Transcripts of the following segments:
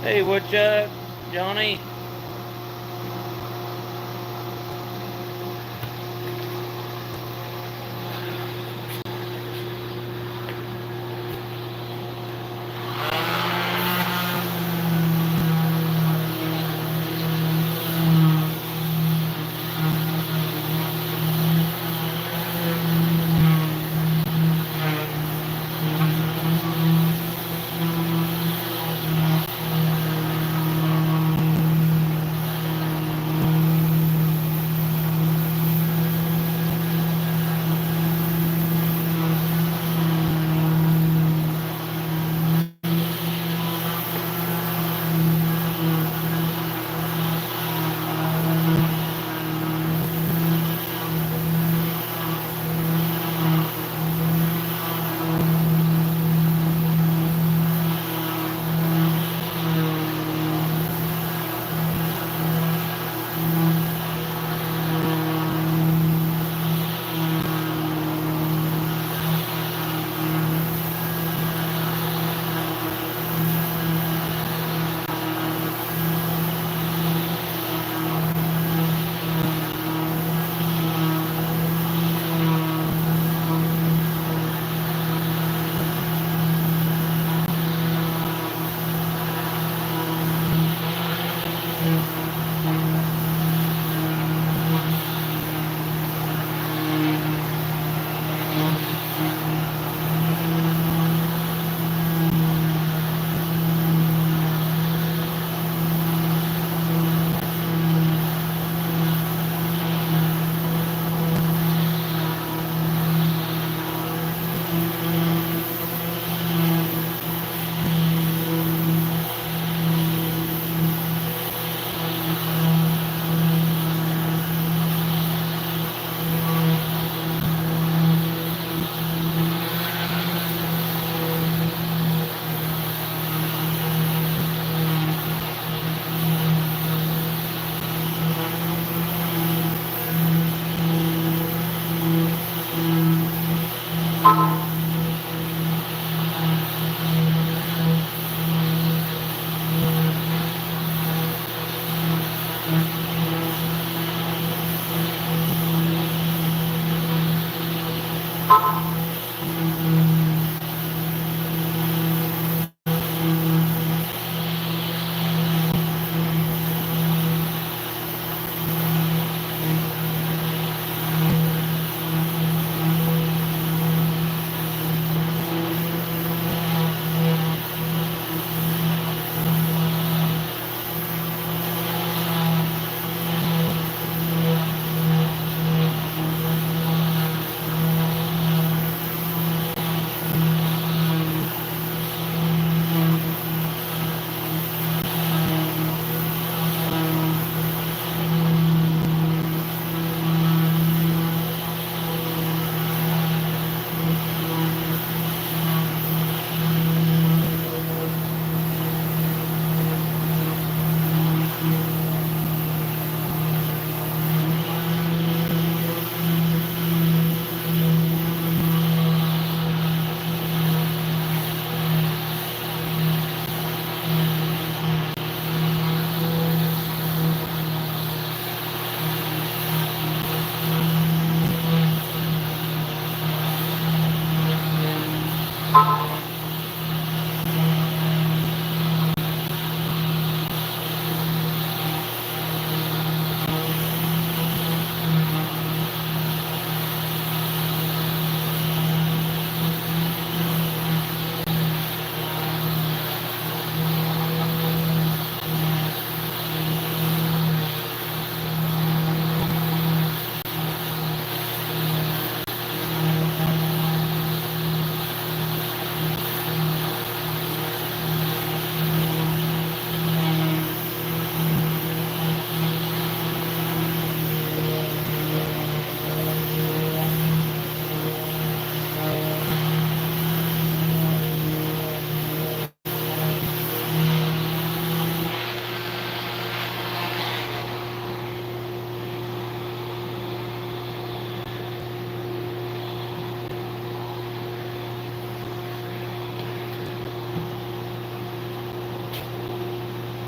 Hey, Woodchuck, Johnny.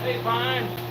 Hey, fine.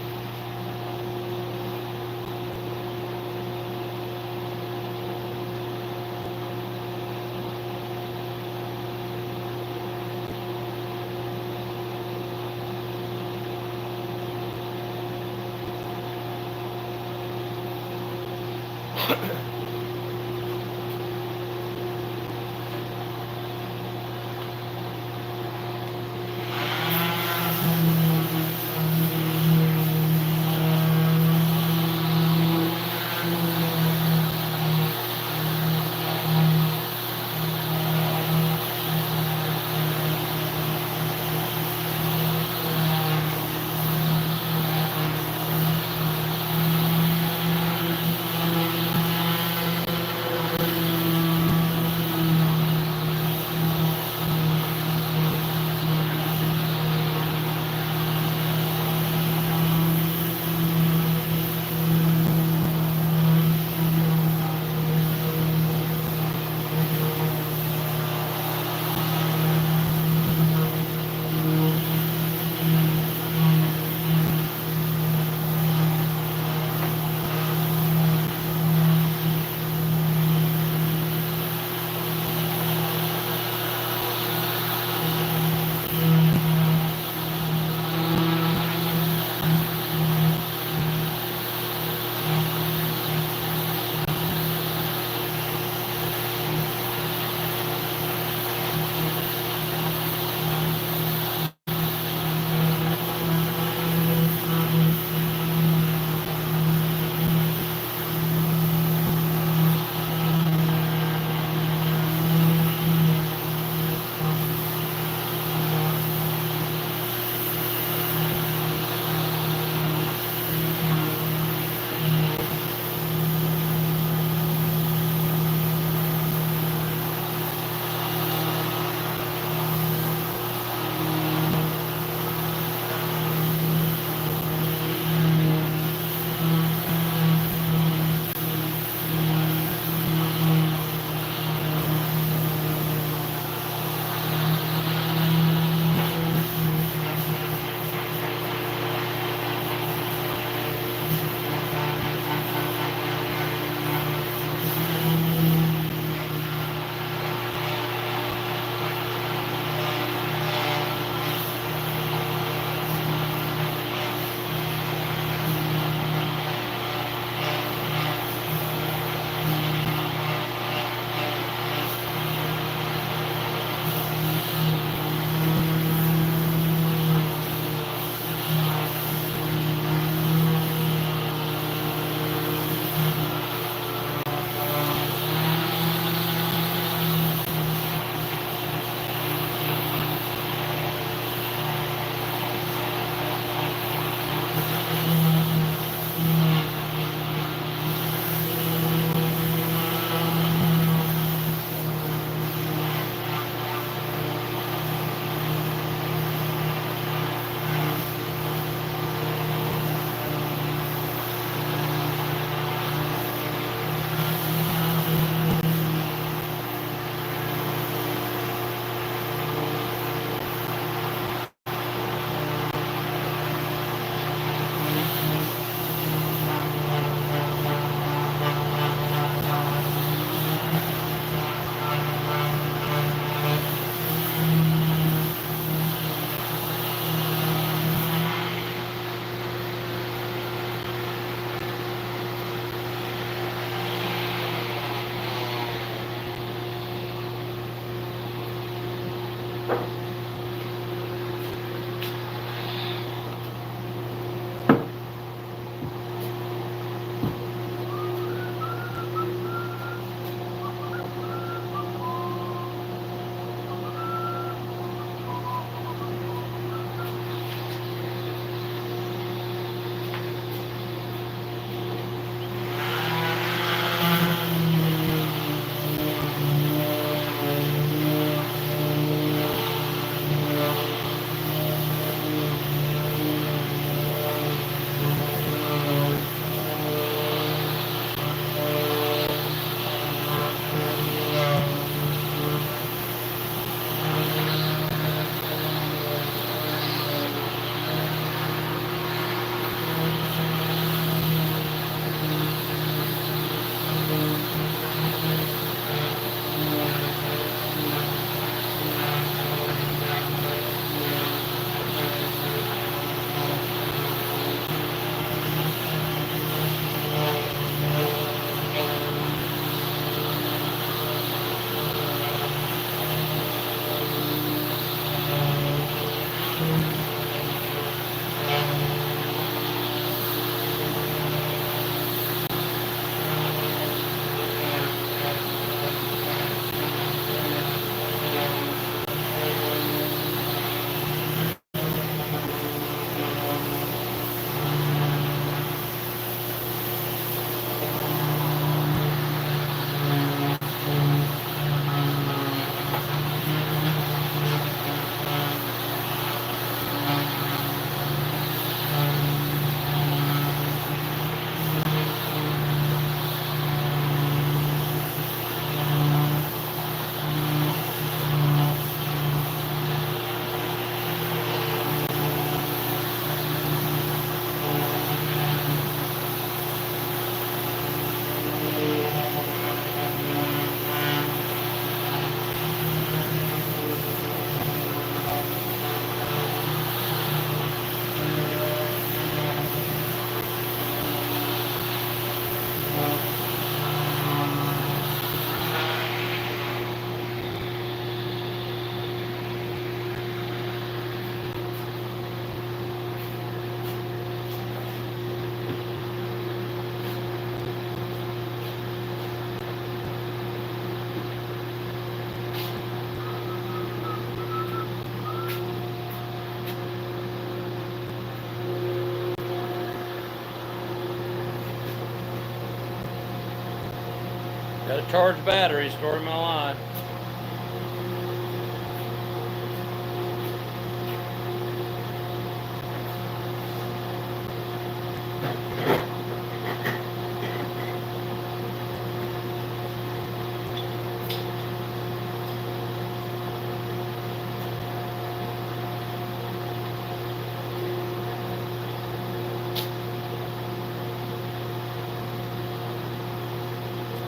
Got a charged battery, story of my life.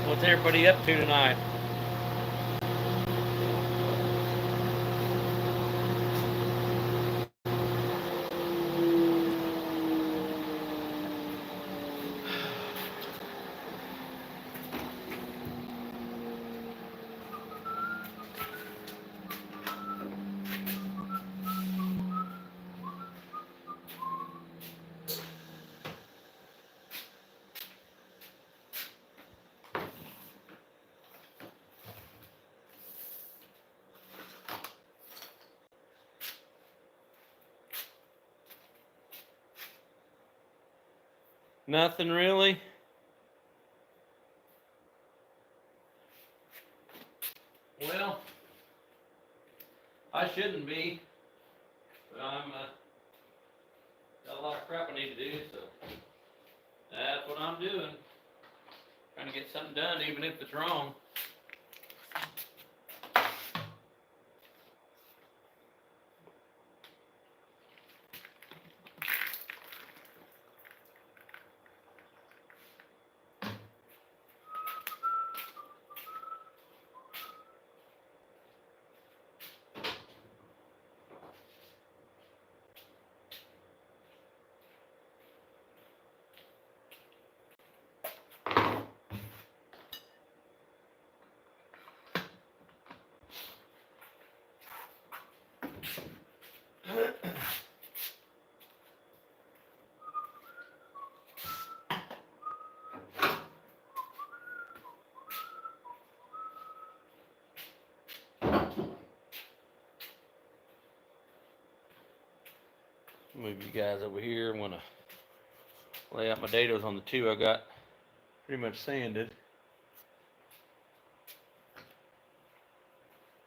What's everybody up to tonight? Nothing really. Well, I shouldn't be, but I'm got a lot of crap I need to do, so that's what I'm doing. Trying to get something done, even if it's wrong. Move you guys over here. I'm gonna lay out my potatoes on the two I got pretty much sanded.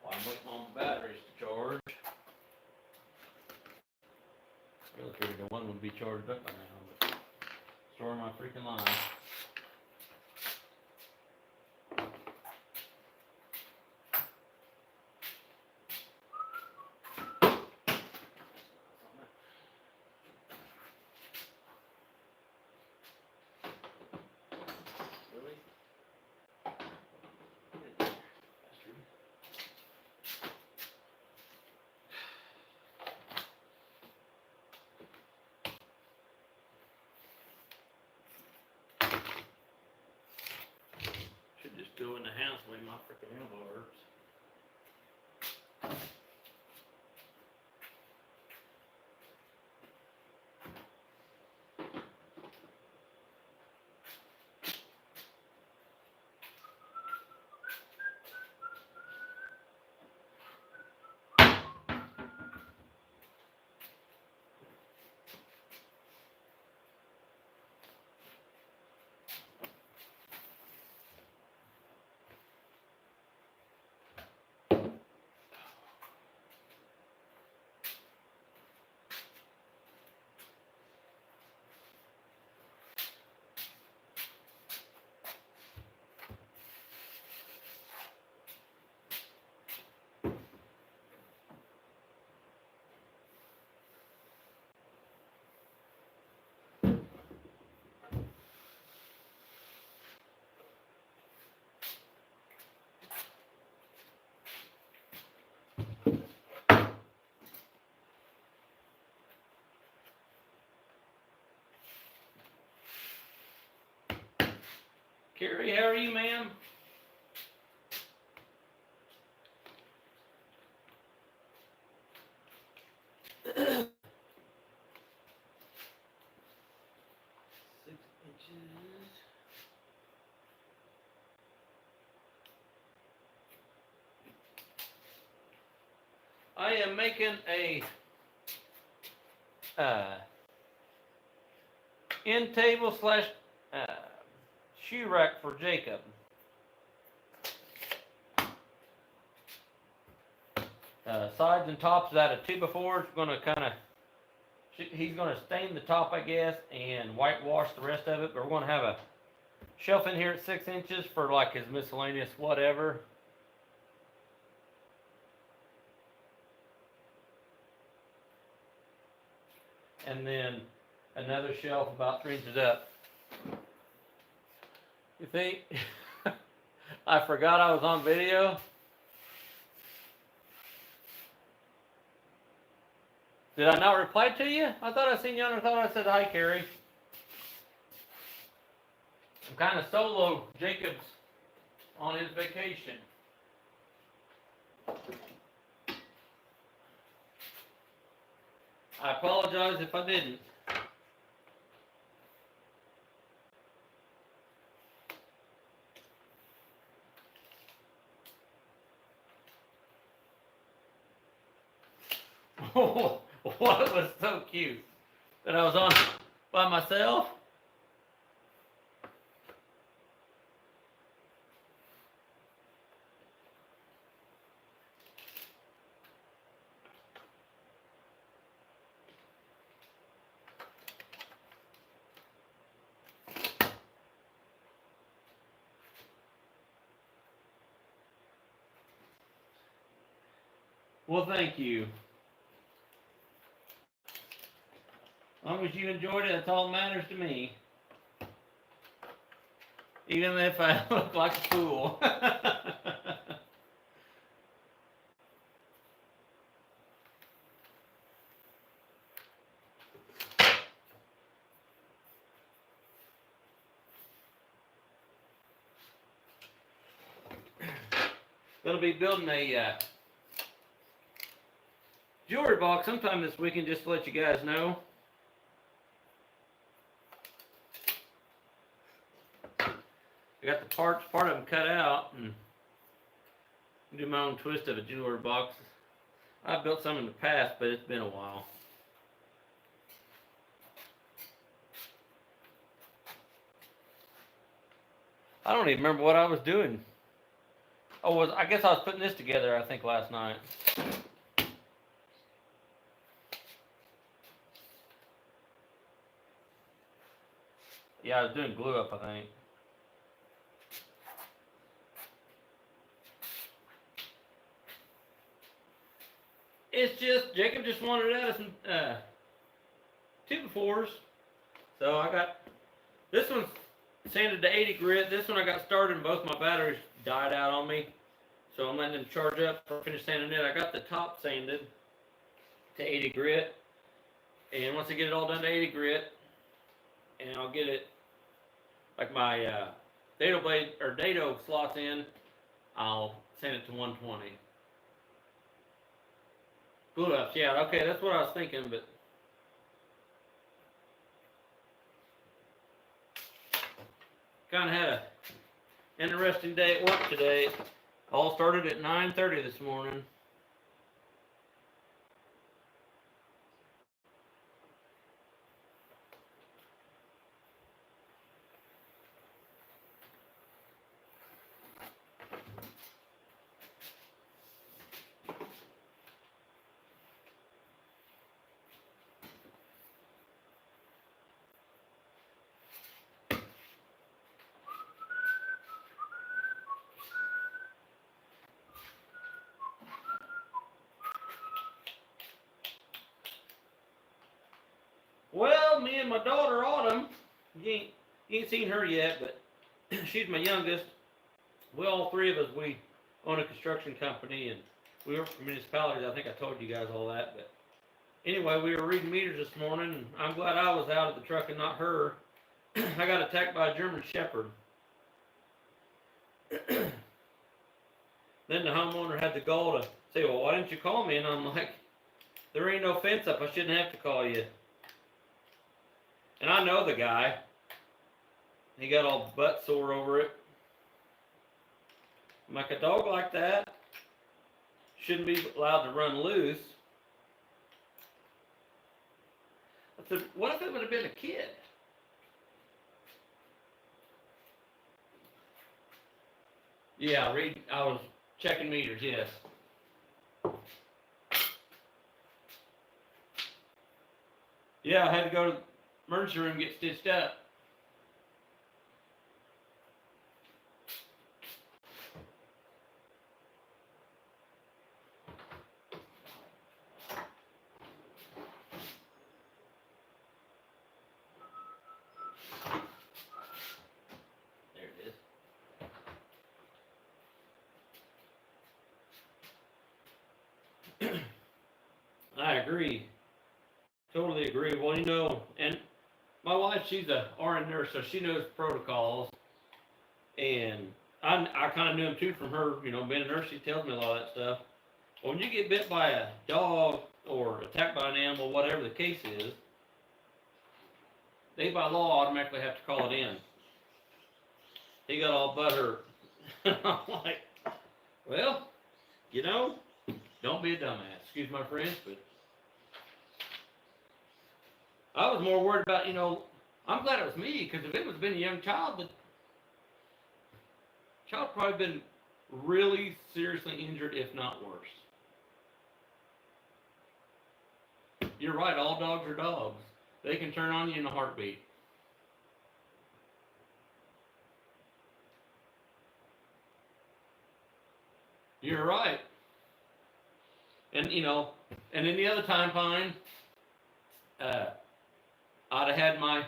While I'm waiting on the batteries to charge. I really figured the one would be charged up by now, but store my freaking line. Should just go in the house the way my freaking elbow hurts. Carrie, how are you, ma'am? I am making a end table slash shoe rack for Jacob. sides and tops of that of 2x4. It's gonna kind of, he's gonna stain the top, I guess, and whitewash the rest of it. But we're gonna have a shelf in here at 6 inches for like his miscellaneous whatever. And then another shelf about 3 inches up. You think I forgot I was on video? Did I not reply to you? I thought I seen you and I thought I said hi, Carrie. I'm kind of solo. Jacob's on his vacation. I apologize if I didn't. Oh, what was so cute that I was on by myself? Well, thank you. As long as you enjoyed it, that's all that matters to me. Even if I look like a fool. Gonna be building a jewelry box sometime this weekend, just to let you guys know. I got the part of them cut out and do my own twist of a jewelry box. I've built some in the past, but it's been a while. I don't even remember what I was doing. Oh, I guess I was putting this together, I think, last night. Yeah, I was doing glue up, I think. It's just, Jacob just wanted out of some 2x4s. So I got, this one's sanded to 80 grit. This one I got started and both my batteries died out on me. So I'm letting them charge up before I finish sanding it. I got the top sanded to 80 grit. And once I get it all done to 80 grit, and I'll get it, like my dado blade, or dado slots in, I'll sand it to 120. Glue ups, yeah, okay, that's what I was thinking, but kind of had a interesting day at work today. All started at 9:30 this morning. Well, me and my daughter Autumn, you ain't seen her yet, but she's my youngest. We all three of us, we own a construction company and we work for municipalities. I think I told you guys all that, but anyway, we were reading meters this morning, and I'm glad I was out of the truck and not her. I got attacked by a German Shepherd. Then the homeowner had the gall to say, well, why didn't you call me? And I'm like, there ain't no fence up. I shouldn't have to call you. And I know the guy. He got all butt sore over it. I'm like, a dog like that shouldn't be allowed to run loose. I said, what if it would have been a kid? Yeah, I was checking meters, yes. Yeah, I had to go to the emergency room and get stitched up. There it is. I agree. Totally agree. Well, and my wife, she's a RN nurse, so she knows protocols, and I kind of knew them too from her. Being a nurse, she tells me a lot of that stuff. Well, when you get bit by a dog or attacked by an animal, whatever the case is, they by law automatically have to call it in. He got all butthurt. I'm like, well, don't be a dumbass. Excuse my French, but I was more worried about, I'm glad it was me, because if it was been a young child, the child probably been really seriously injured, if not worse. You're right, all dogs are dogs. They can turn on you in a heartbeat. You're right. And, and any other time, Pine, I'd have had my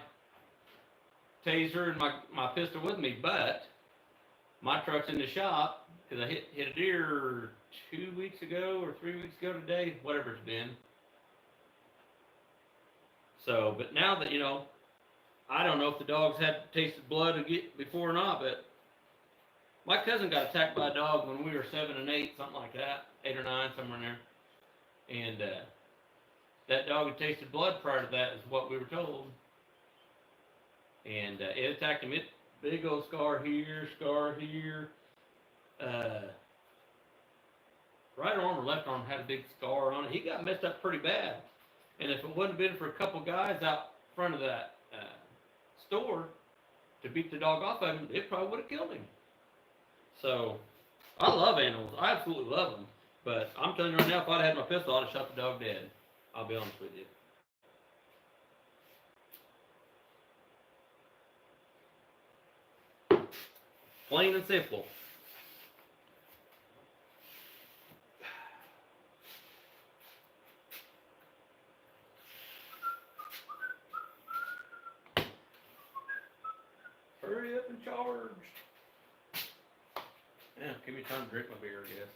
taser and my pistol with me, but my truck's in the shop because I hit a deer 2 weeks ago or 3 weeks ago today, whatever it's been. So, but now that, I don't know if the dogs had tasted blood before or not, but my cousin got attacked by a dog when we were 7 and 8, something like that, 8 or 9, somewhere in there. And that dog had tasted blood prior to that, is what we were told. And it attacked him. Big old scar here. Right arm or left arm had a big scar on it. He got messed up pretty bad. And if it wouldn't have been for a couple guys out front of that store to beat the dog off of him, it probably would have killed him. So, I love animals. I absolutely love them. But I'm telling you right now, if I'd had my pistol, I'd have shot the dog dead. I'll be honest with you. Plain and simple. Hurry up and charge. Yeah, give me time to drink my beer, I guess.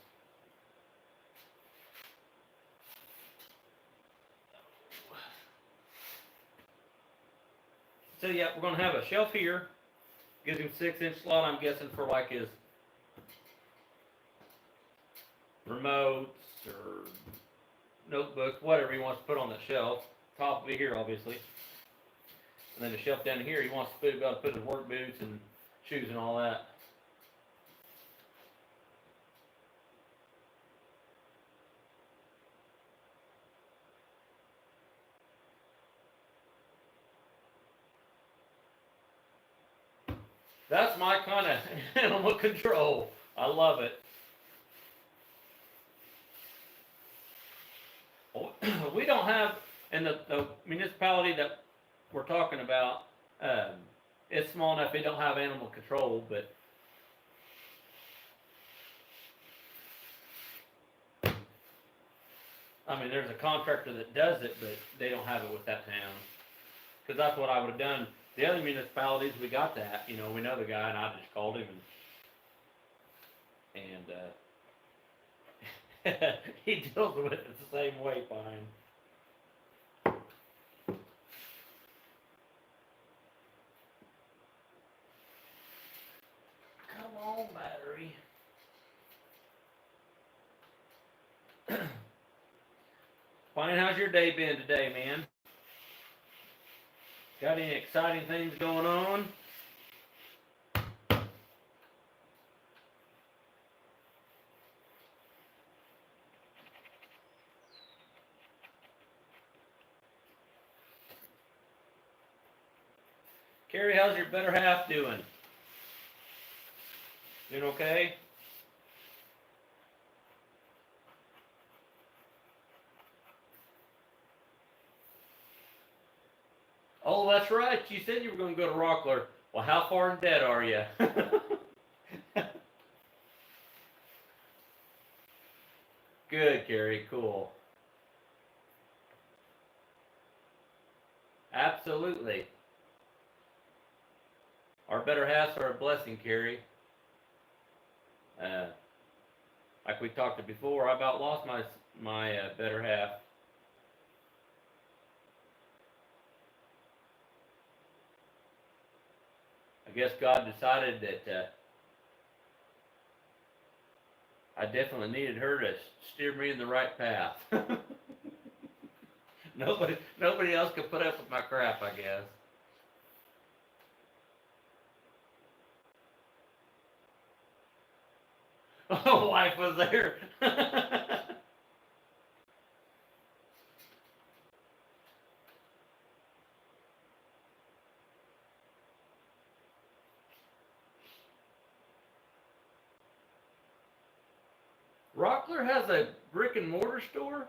So yeah, we're gonna have a shelf here. Gives him 6-inch slot, I'm guessing, for like his remotes or notebooks, whatever he wants to put on the shelf. Top will be here, obviously. And then the shelf down here, he wants to be able to put his work boots and shoes and all that. That's my kind of animal control. I love it. We don't have, in the municipality that we're talking about, it's small enough they don't have animal control, but there's a contractor that does it, but they don't have it with that town. Because that's what I would have done. The other municipalities, we got that. We know the guy, and I just called him, and he deals with it the same way, fine. Come on, battery. Fine, how's your day been today, man? Got any exciting things going on? Carrie, how's your better half doing? Doing okay? Oh, that's right. You said you were going to go to Rockler. Well, how far in debt are you? Good, Carrie. Cool. Absolutely. Our better halves are a blessing, Carrie. Uh, like we talked before, I about lost my better half. I guess God decided that I definitely needed her to steer me in the right path. Nobody else could put up with my crap, I guess. Oh, wife was there. Rockler has a brick and mortar store.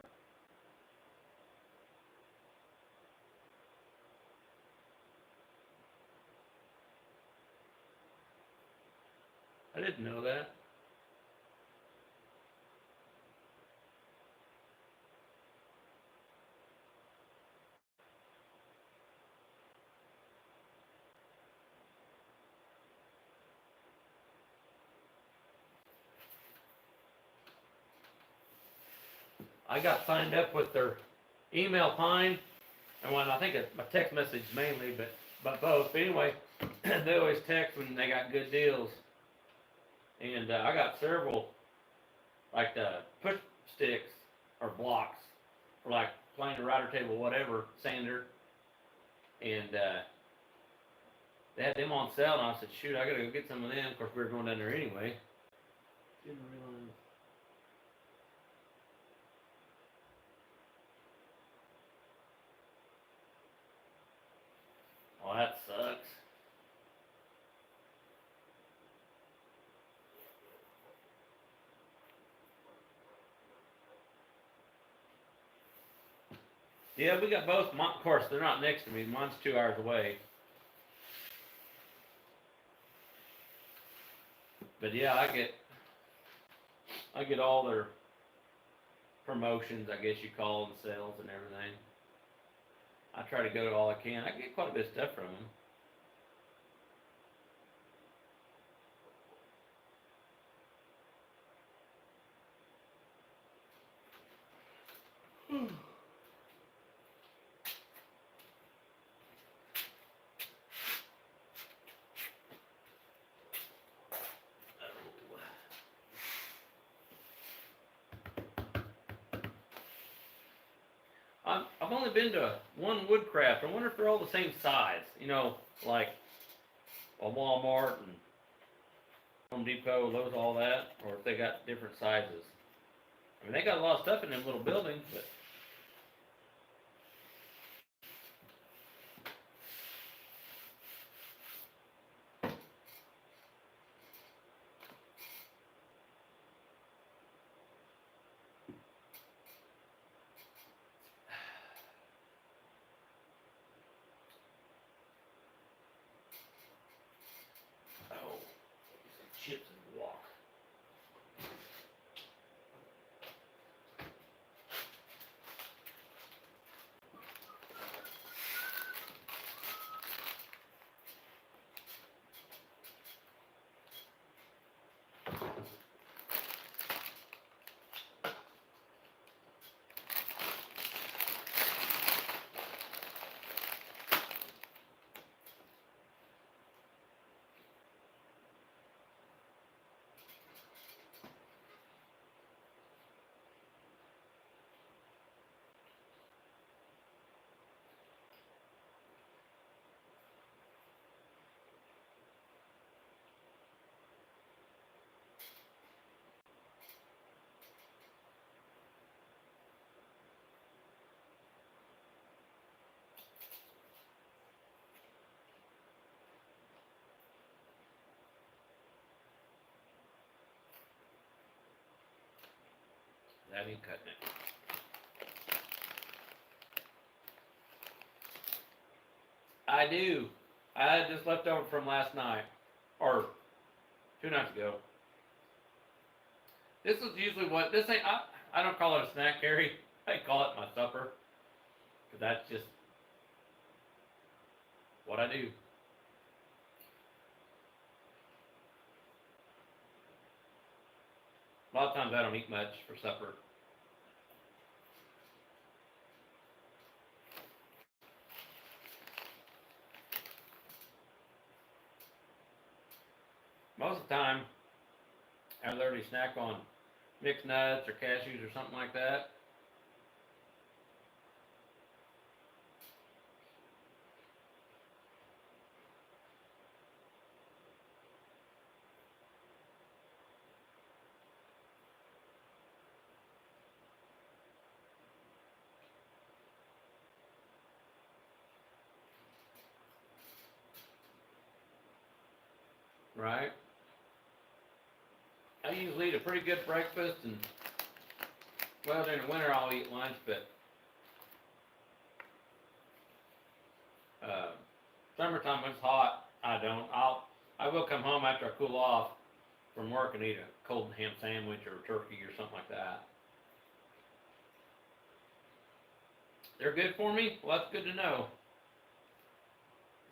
I didn't know that. I got signed up with their email Pine, and when I think it's my text message mainly, but both. But anyway, they always text when they got good deals, and I got several like the push sticks or blocks for like playing the router table, whatever sander, and they had them on sale, and I said, shoot, I gotta go get some of them. Of course, we were going down there anyway. Didn't realize. Oh, that sucks. Yeah, we got both. Of course, they're not next to me. Mine's 2 hours away. But yeah, I get all their promotions, I guess you call them, sales and everything. I try to go to all I can. I get quite a bit of stuff from them. I've only been to one woodcraft. I wonder if they're all the same size. You know, like a Walmart and Home Depot, Lowe's, all that, or if they got different sizes. I mean, they got a lot of stuff in them little buildings, but oh, chips and walk. That ain't cutting it. I do. I had this left over from last night, or 2 nights ago. This is usually what this ain't. I don't call it a snack, Gary. I call it my supper, because that's just what I do. A lot of times I don't eat much for supper. Most of the time, I literally snack on mixed nuts or cashews or something like that. Right? I usually eat a pretty good breakfast, and well, during the winter I'll eat lunch, but uh, summertime when it's hot, I don't. I will come home after I cool off from work and eat a cold ham sandwich or a turkey or something like that. They're good for me? Well, that's good to know.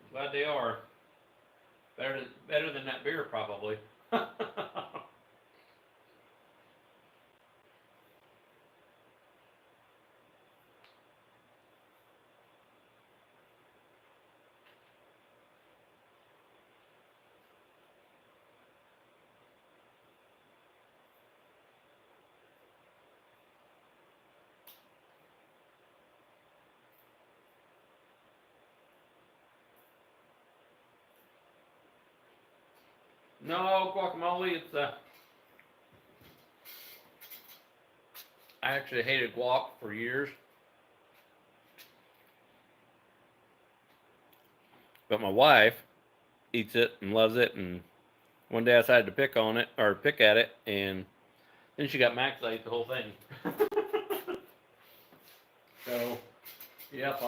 I'm glad they are. Better than that beer, probably. No, guacamole, it's I actually hated guac for years, but my wife eats it and loves it, and one day I decided to pick at it, and then she got Max to eat the whole thing. So, yep,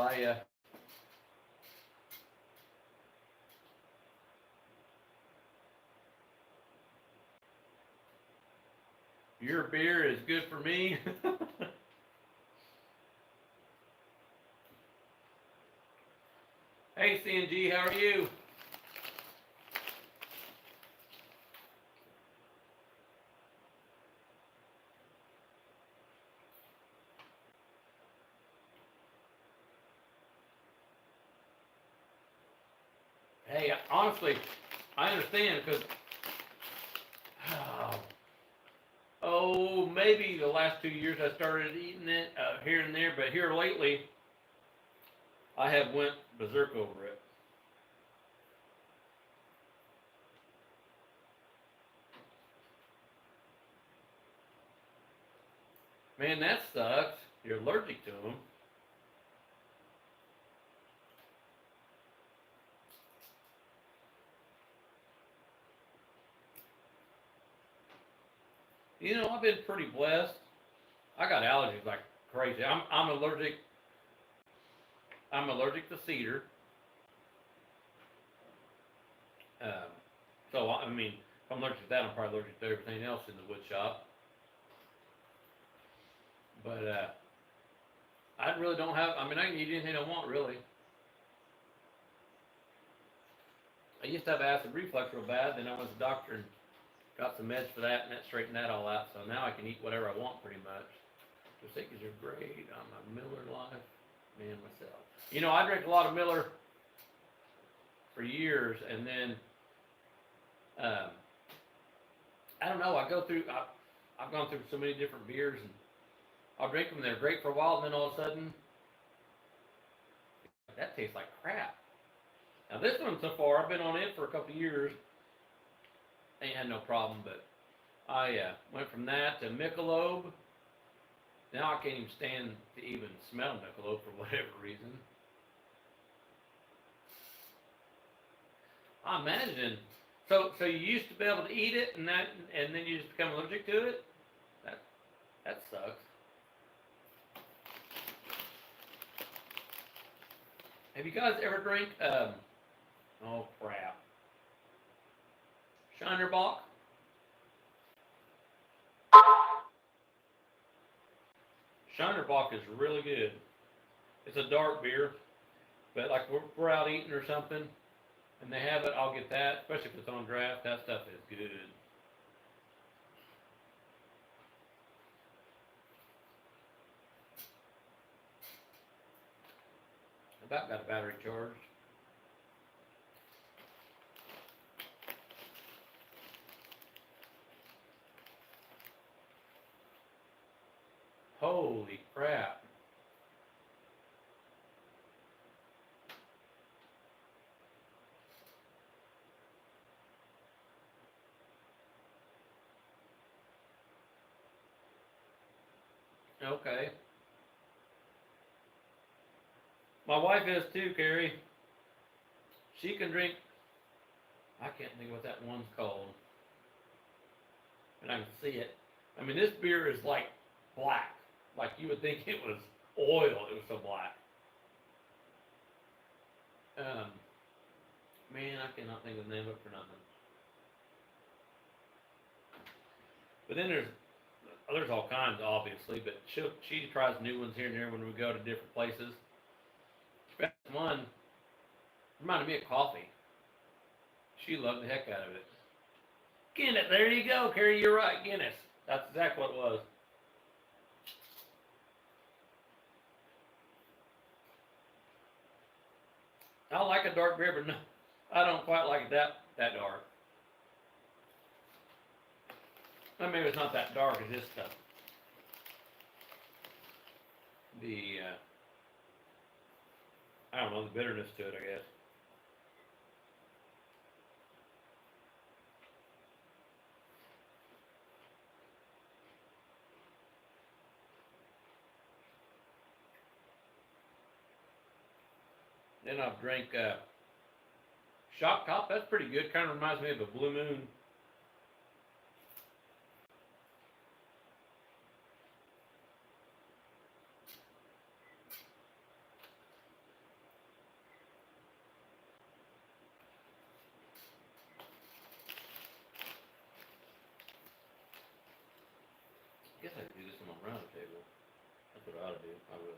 your beer is good for me. Hey, CNG, how are you? Hey, honestly, I understand because maybe the last 2 years I started eating it here and there, but here lately I have went berserk over it. Man, that sucks. You're allergic to them. You know, I've been pretty blessed. I got allergies like crazy. I'm allergic. I'm allergic to cedar. Um, so I mean, if I'm allergic to that, I'm probably allergic to everything else in the wood shop. But I really don't have. I mean, I can eat anything I want really. I used to have acid reflux real bad. Then I went to the doctor and got some meds for that, and that straightened that all out. So now I can eat whatever I want pretty much. The Sickies are great. I'm a Miller Life man myself. You know, I drank a lot of Miller for years, and then um, I don't know. I've gone through so many different beers, and I'll drink them. They're great for a while, and then all of a sudden, that tastes like crap. Now this one so far, I've been on it for a couple of years. Ain't had no problem, but I went from that to Michelob. Now I can't even stand to even smell Michelob for whatever reason. I imagine. So you used to be able to eat it, and then you just become allergic to it. That that sucks. Have you guys ever drank, oh crap, Shiner Bock? Shiner Bock is really good. It's a dark beer, but like we're out eating or something, and they have it, I'll get that, especially if it's on draft. That stuff is good. About got a battery charged. Holy crap. Okay. My wife is too, Carrie. She can drink, I can't think what that one's called. And I can see it. I mean, this beer is like black. Like you would think it was oil. It was so black. Man, I cannot think of the name of it for nothing. But then there's all kinds, obviously. But she tries new ones here and there when we go to different places. Best one reminded me of coffee. She loved the heck out of it. Guinness, there you go, Carrie. You're right, Guinness. That's exactly what it was. I like a dark beer, but no, I don't quite like it that dark. Well, maybe it's not that dark. It's just the I don't know, the bitterness to it, I guess. Then I've drank Shock Top. That's pretty good. Kind of reminds me of a Blue Moon. I guess I could do this on my round table. That's what I ought to do. I will.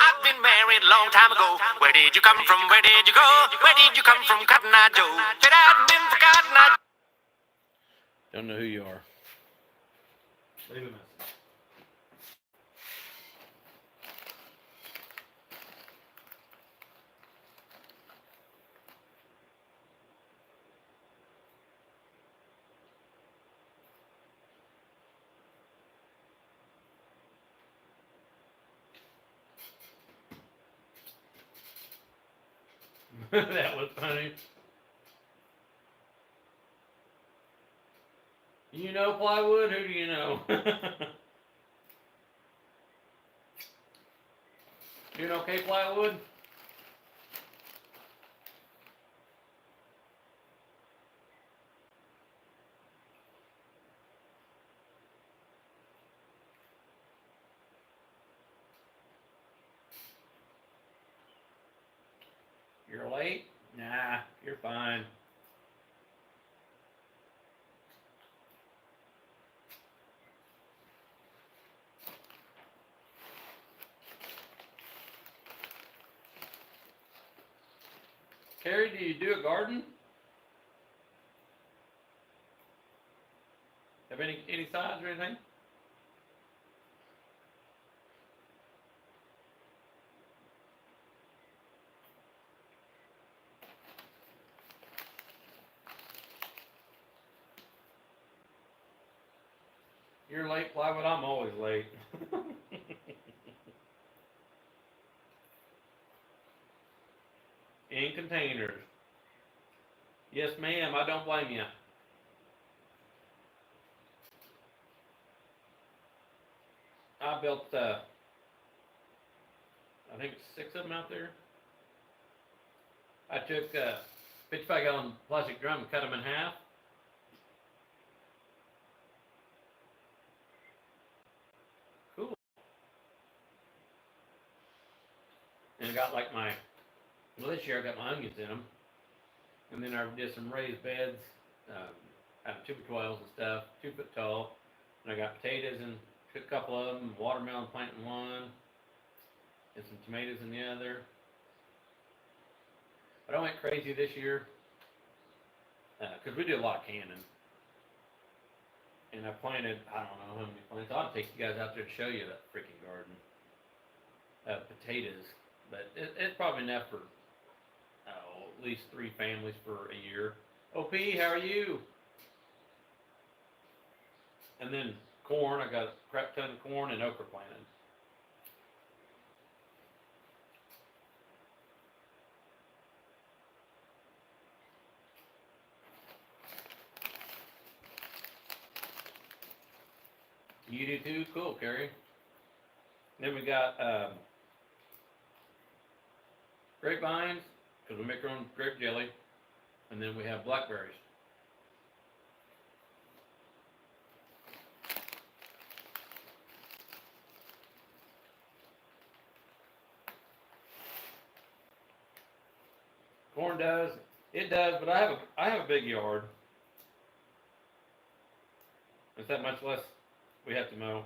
I've been married a long time ago. Where did you come from? Where did you go? Where did you come from, Cotton Eye Joe? If it hadn't been for Cotton Eye. Don't know who you are. Leave a message. That was funny. You know plywood? Who do you know? You know okay plywood? You're late? Nah, you're fine. Carrie, do you do a garden? Have any sides or anything? You're late, plywood. I'm always late. in containers. Yes, ma'am. I don't blame you. I built, I think 6 of them out there. I took 55-gallon plastic drum and cut them in half. Cool. And I got like well, this year I got my onions in them. And then I did some raised beds out of 2x12s and stuff, 2 foot tall. And I got potatoes and a couple of them, watermelon plant in one, and some tomatoes in the other. But I went crazy this year because we do a lot of canning. And I planted, I don't know how many plants. I'll take you guys out there to show you that freaking garden of potatoes. But it's probably enough for at least 3 families for a year. OP, how are you? And then corn, I got a crap ton of corn and okra planted. You do too? Cool, Carrie. Then we got grapevines, because we make our own grape jelly. And then we have blackberries. Corn does. It does, but I have a big yard. It's that much less we have to mow.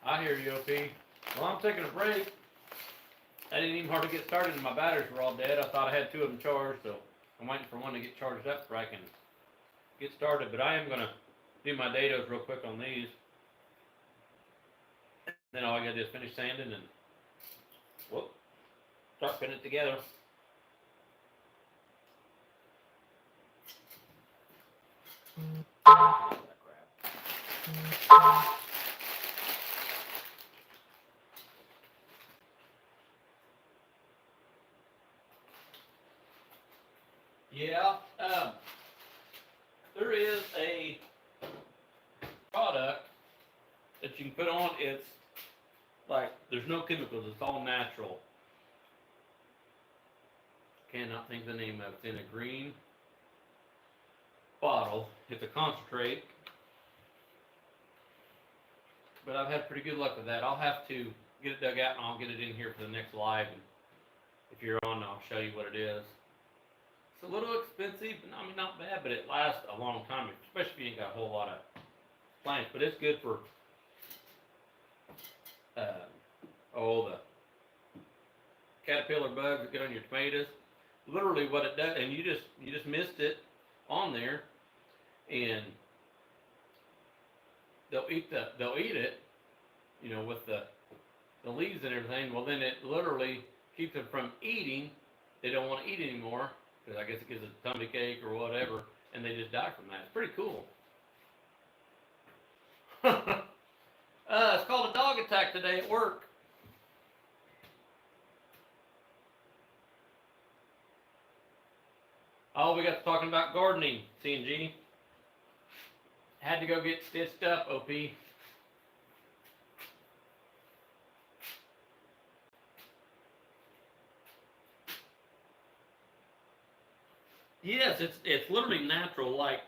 I hear you, OP. Well, I'm taking a break. I didn't even hardly get started and my batteries were all dead. I thought I had 2 of them charged, so I'm waiting for one to get charged up before I can get started. But I am going to do my dados real quick on these. Then all I got to do is finish sanding and start putting it together. Yeah, there is a product that you can put on. It's like there's no chemicals. It's all natural. Cannot think of the name of it. It's in a green bottle. It's a concentrate. But I've had pretty good luck with that. I'll have to get it dug out and I'll get it in here for the next live. And if you're on, I'll show you what it is. It's a little expensive, but I mean not bad, but it lasts a long time, especially if you ain't got a whole lot of plants. But it's good for all the caterpillar bugs that get on your tomatoes. Literally what it does, and you just missed it on there, and they'll eat it, you know, with the leaves and everything. Well, then it literally keeps them from eating. They don't want to eat anymore because I guess it gives a tummy ache or whatever, and they just die from that. It's pretty cool. It's called a dog attack today at work. Oh, we got to talking about gardening, C&G. Had to go get stitched up, OP. Yes, it's literally natural. Like,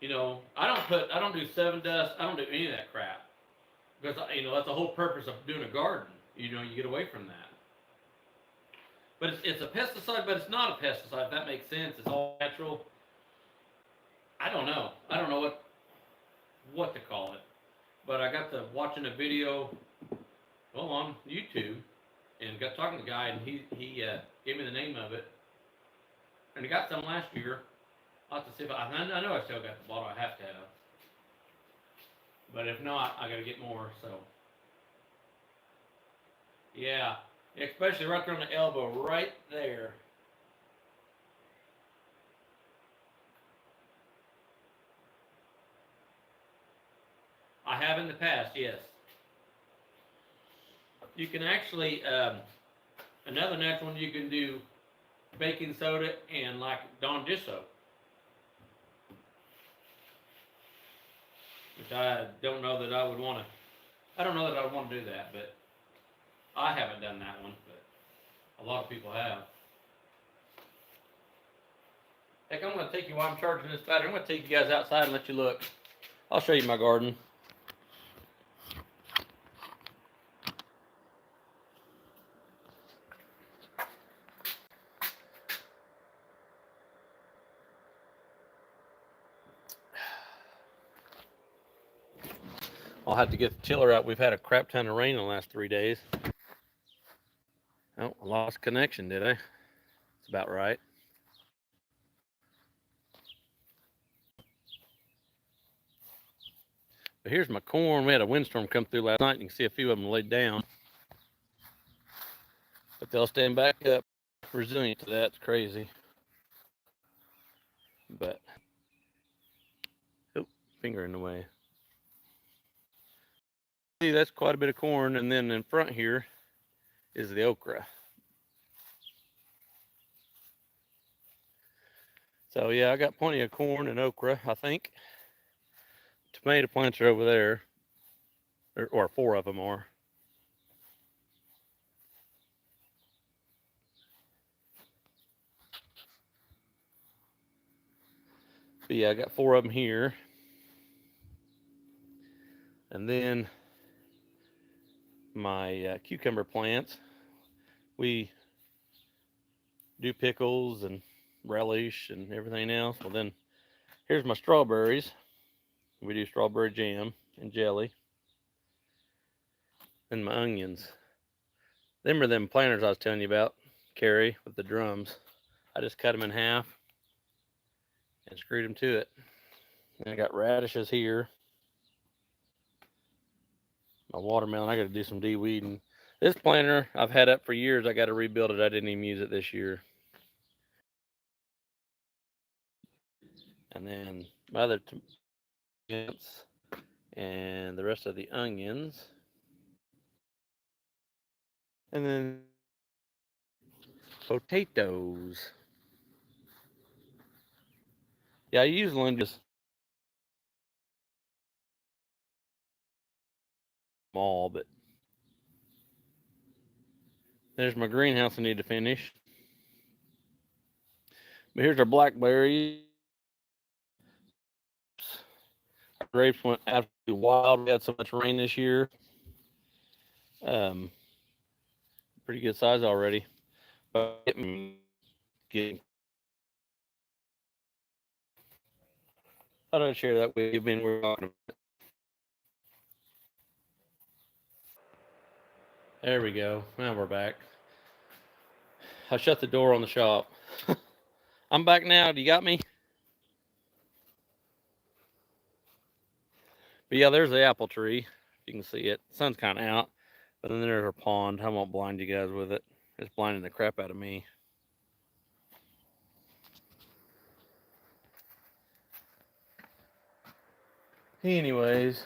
you know, I don't do 7 dust. I don't do any of that crap because you know that's the whole purpose of doing a garden. You know, you get away from that. But it's a pesticide, but it's not a pesticide. If that makes sense, it's all natural. I don't know. I don't know what to call it. But I got to watching a video, well, on YouTube, and got talking to the guy, and he gave me the name of it. And I got some last year. I'll have to see if I know I still got the bottle. I have to have. But if not, I got to get more. So yeah, Especially right there on the elbow, right there. I have in the past, yes. You can actually, another natural one, you can do baking soda and like Dawn dish soap, which I don't know that I would want to. I don't know that I would want to do that, but I haven't done that one, but a lot of people have. Heck, I'm going to take you while I'm charging this battery. I'm going to take you guys outside and let you look. I'll show you my garden. I'll have to get the chiller out. We've had a crap ton of rain in the last 3 days. Oh, I lost connection, did I? It's about right. But here's my corn. We had a windstorm come through last night. You can see a few of them laid down. But they'll stand back up. Resilient to that. It's crazy. But, oh, finger in the way. See, that's quite a bit of corn. And then in front here is the okra. So yeah, I got plenty of corn and okra, I think. Tomato plants are over there, or 4 of them are. But yeah, I got 4 of them here. And then my cucumber plants, we do pickles and relish and everything else. Well, then here's my strawberries. We do strawberry jam and jelly. And my onions. Them are them planters I was telling you about, Carrie, with the drums. I just cut them in half and screwed them to it. And I got radishes here. My watermelon, I got to do some de-weeding. This planter I've had up for years. I got to rebuild it. I didn't even use it this year. And then my other tomatoes and the rest of the onions. And then potatoes. Yeah, I usually just small, but there's my greenhouse I need to finish. But here's our blackberries. Our grapes went absolutely wild. We had so much rain this year. Pretty good size already. But getting. Thought I'd share that with you. We're talking about. There we go. Now we're back. I shut the door on the shop. I'm back now. Do you got me? But yeah, there's the apple tree. You can see it. The sun's kind of out. But then there's our pond. I won't blind you guys with it. It's blinding the crap out of me. Anyways.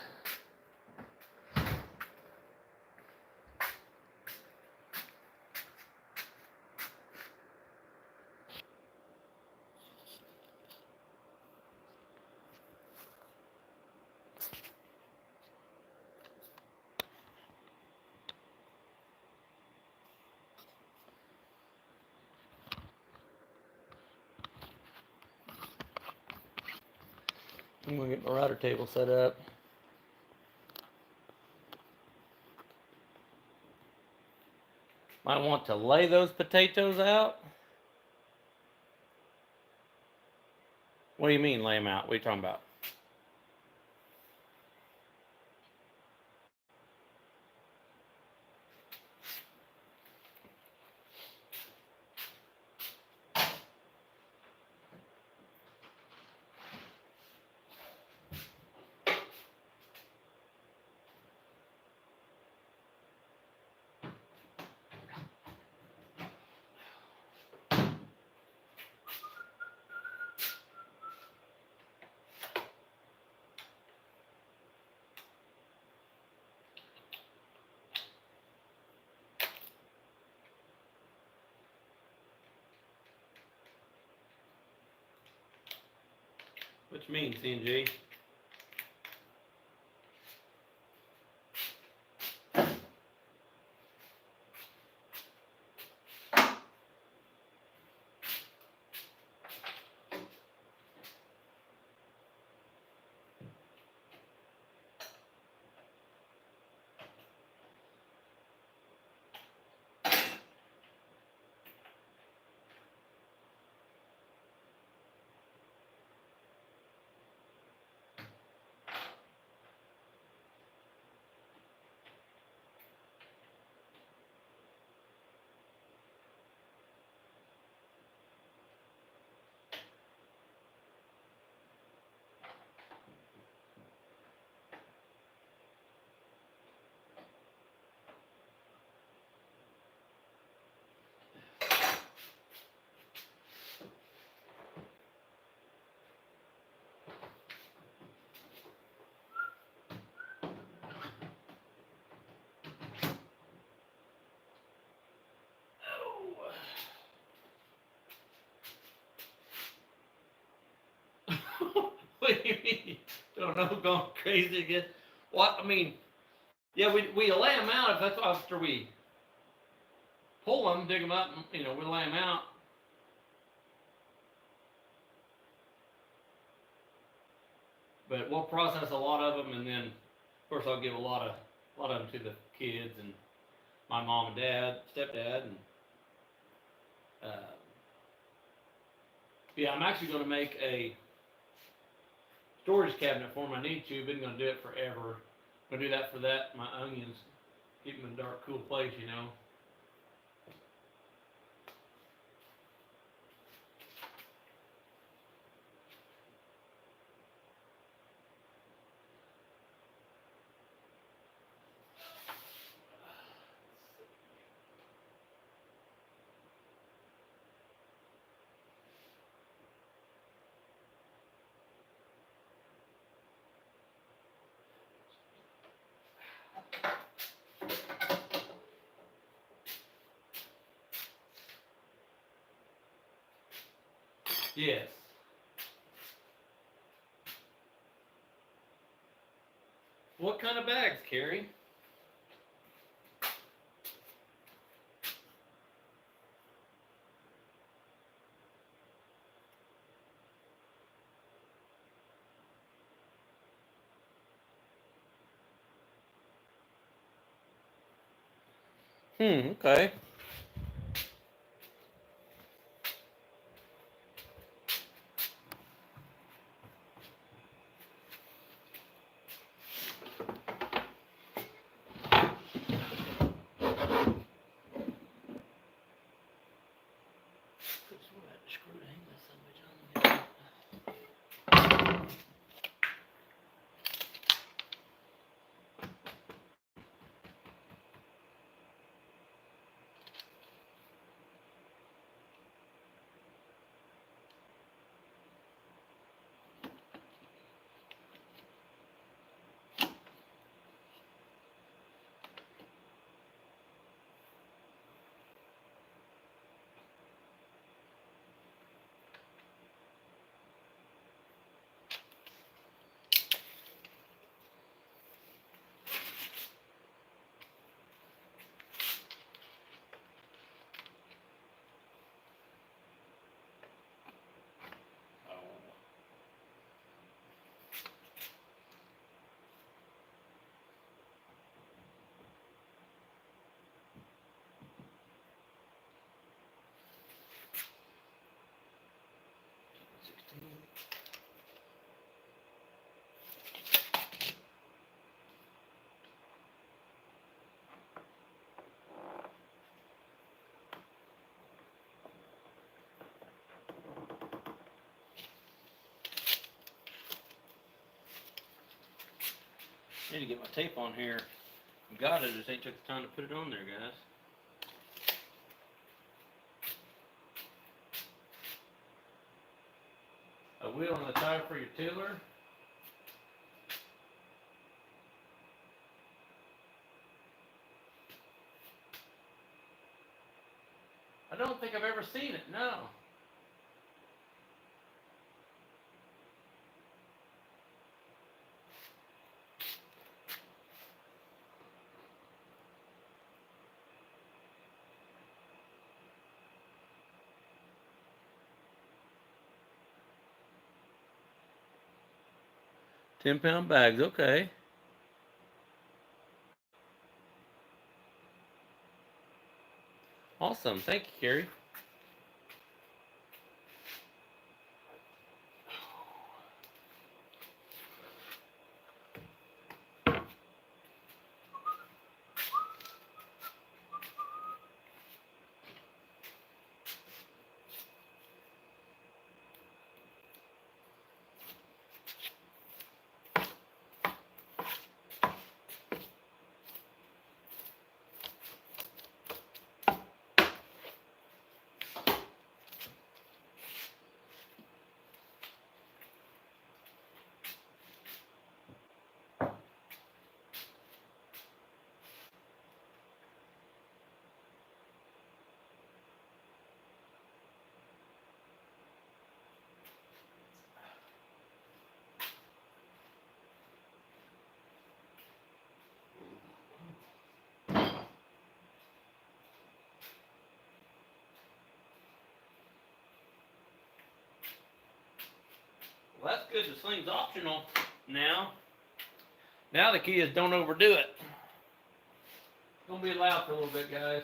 I'm going to get my router table set up. Might want to lay those potatoes out. What do you mean lay them out? What are you talking about? What you mean, CNG? What do you mean? Don't know, going crazy again? What? I mean, yeah, we lay them out if that's after we pull them, dig them up, and, we lay them out. But we'll process a lot of them, and then, of course, I'll give a lot of them to the kids and my mom and dad, stepdad, and yeah, I'm actually going to make a storage cabinet for them. I need to. Been going to do it forever. I'm going to do that for my onions, keep them in a dark, cool place, Yes. What kind of bags, Carrie? Okay. Need to get my tape on here. Got it, just ain't took the time to put it on there, guys. A wheel and a tire for your tiller. I don't think I've ever seen it, no. 10-pound bags, okay. Awesome. Thank you, Carrie. Well, that's good. The sling's optional now. Now the key is don't overdo it. It's gonna be loud for a little bit, guys.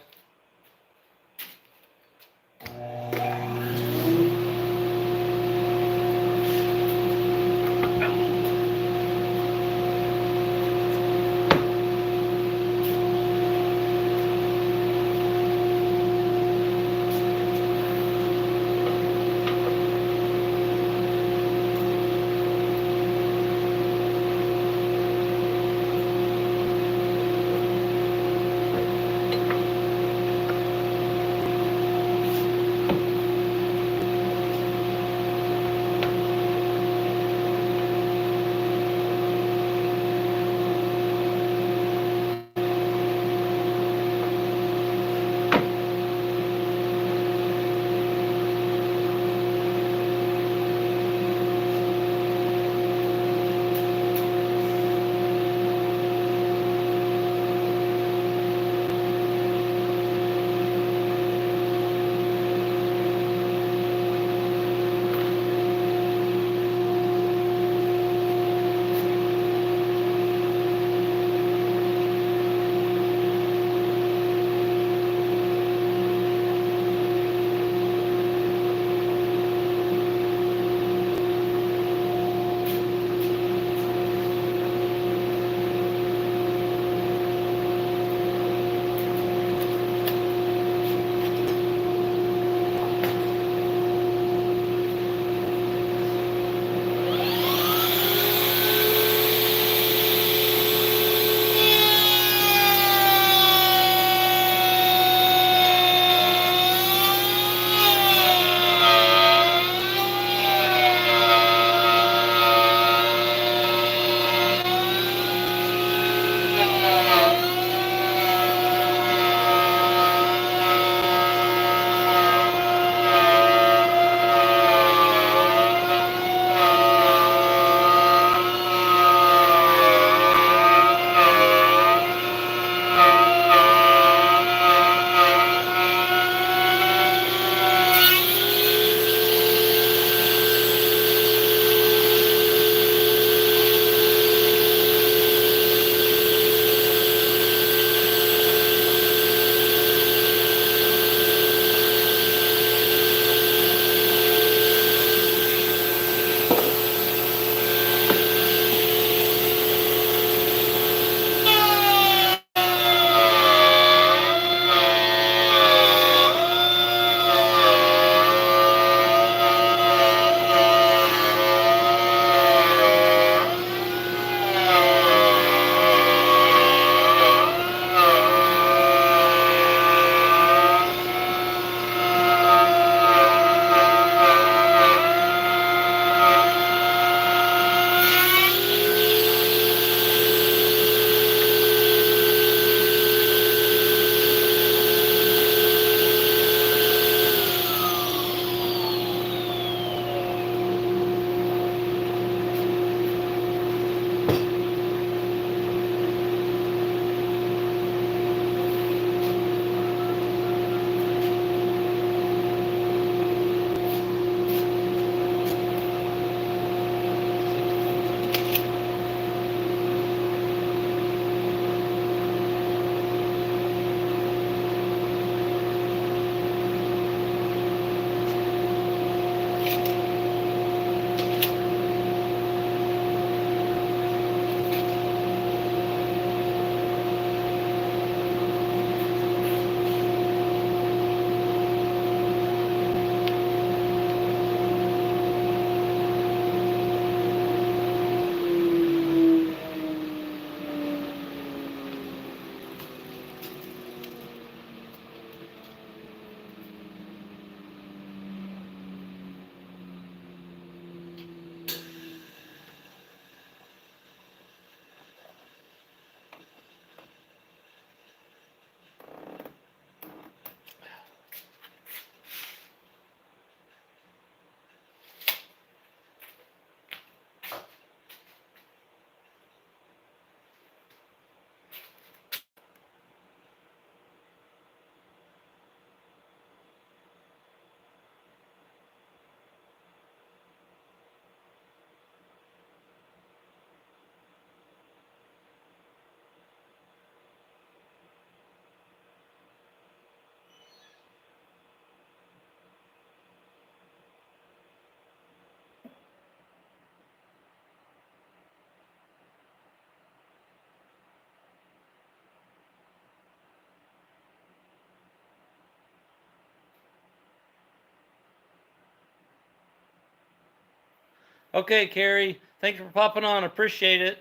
Okay, Carrie. Thanks for popping on. Appreciate it.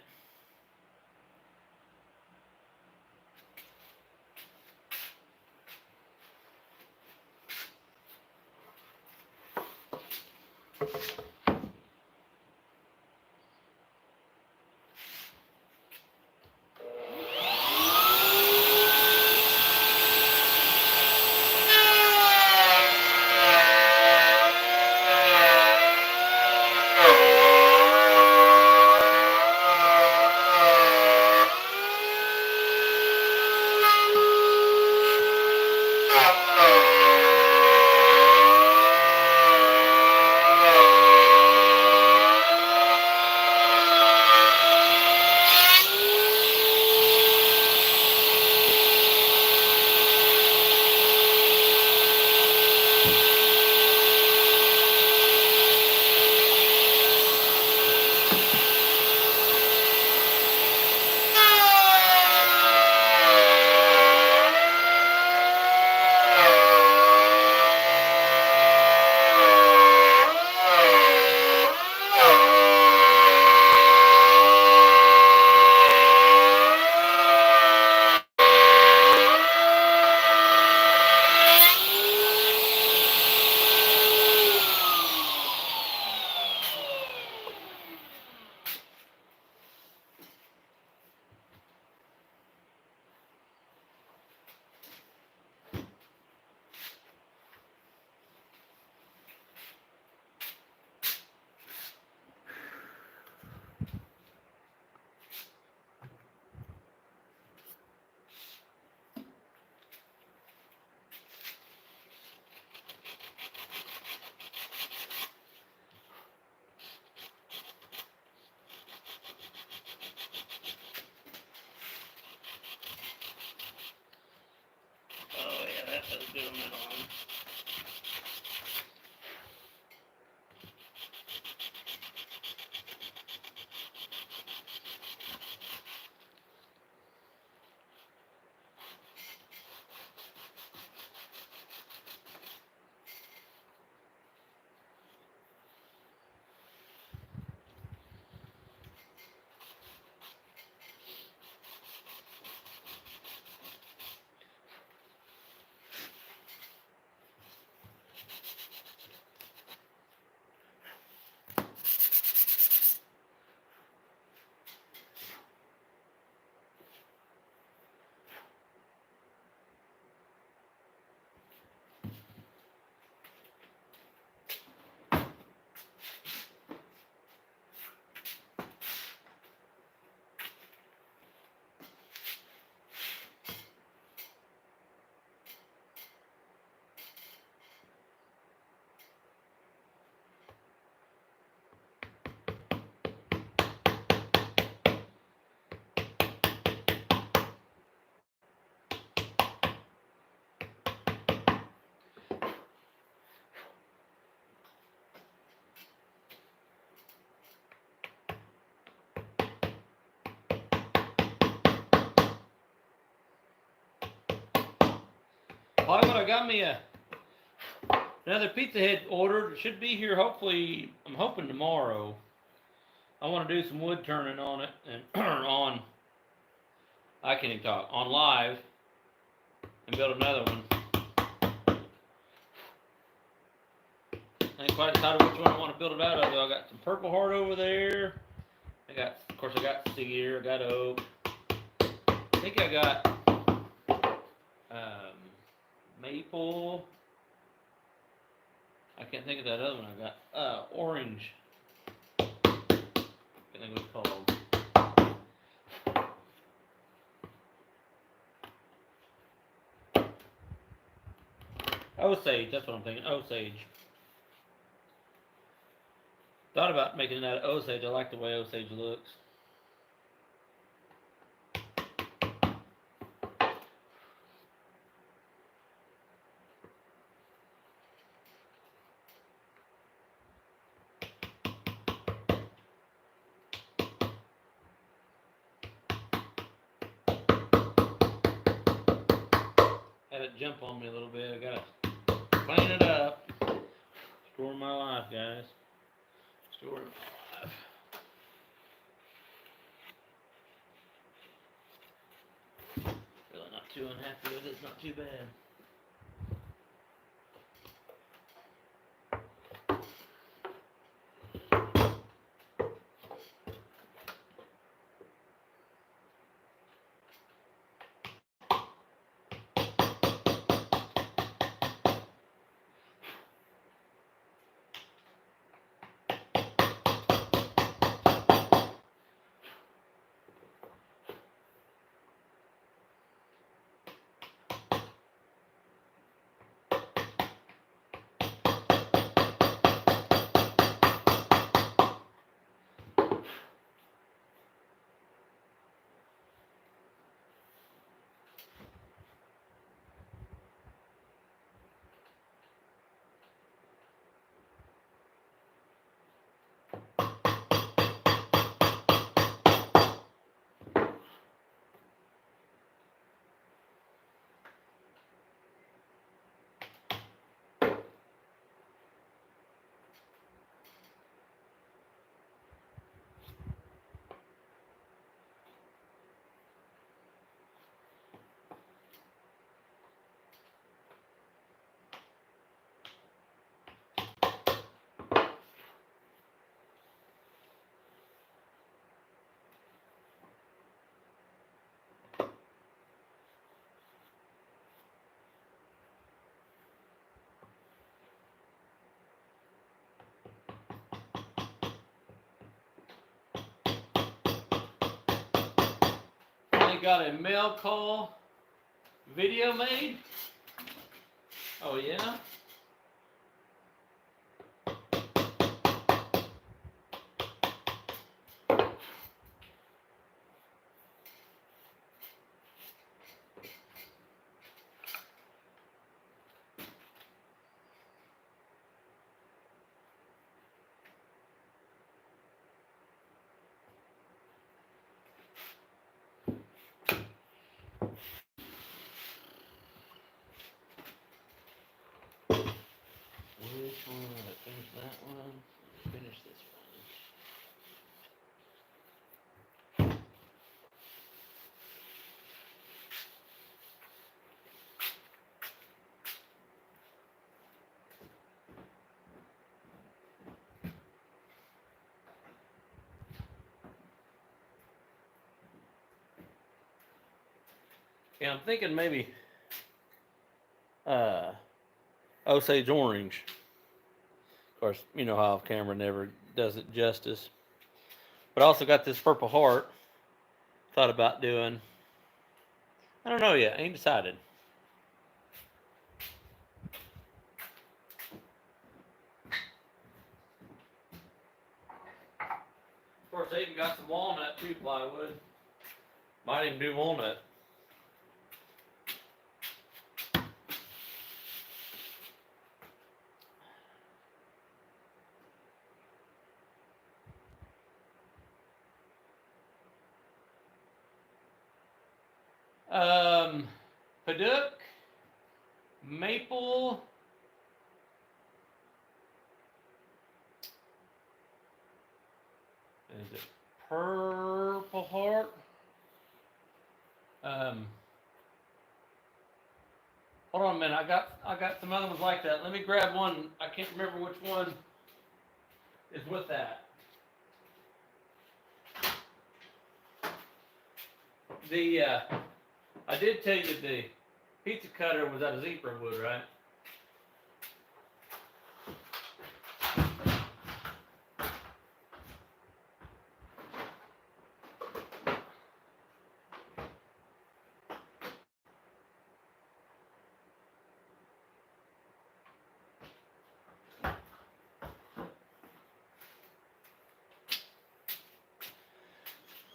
Oh yeah, that feels good on that arm. Hollywood, I got me another Pizza Hut ordered. It should be here hopefully. I'm hoping tomorrow. I want to do some wood turning on it and on. I can't even talk on live and build another one. I ain't quite decided which one I want to build it out of. I got some Purple Heart over there. Of course, I got cedar. I got oak. I think I got maple. I can't think of that other one I got. Orange. I can't think what it's called. Osage, that's what I'm thinking. Osage. Thought about making it out of Osage. I like the way Osage looks. Had it jump on me a little bit. I gotta clean it up. Story of my life, guys. Story. too unhappy with it. It's not too bad. Finally got a mail call video made. Oh yeah? Which one? Finish that one. Finish this one. Yeah, I'm thinking maybe Osage orange. Of course, you know how off camera never does it justice. But I also got this purple heart. Thought about doing. I don't know yet. Ain't decided. Of course, I even got some walnut too, plywood. Might even do walnut. Paduk, maple. Is it purple heart? Hold on a minute. I got some other ones like that. Let me grab one. I can't remember which one is with that. I did tell you that the pizza cutter was out of zebra wood, right?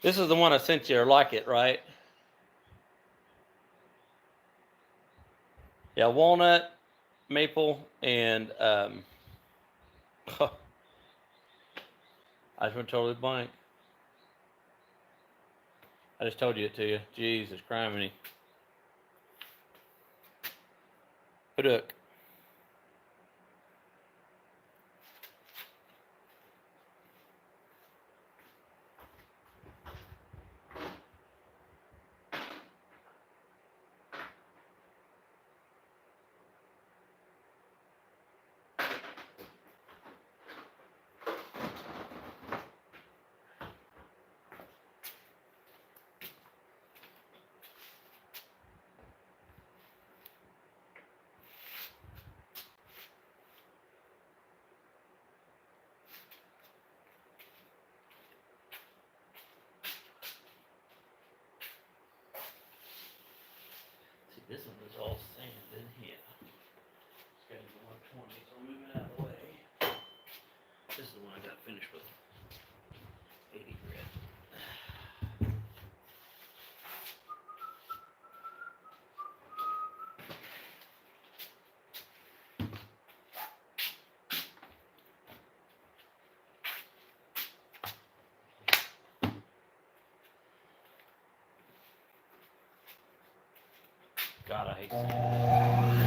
This is the one I sent you, or like it, right? Yeah, walnut, maple, and I just went totally blank. I just told you it to you. Jesus criminy. Paduk. This one is all sanded, yeah. It's got a 120, so I'll move it out of the way. This is the one I got finished with 80 grit. God, I hate sand.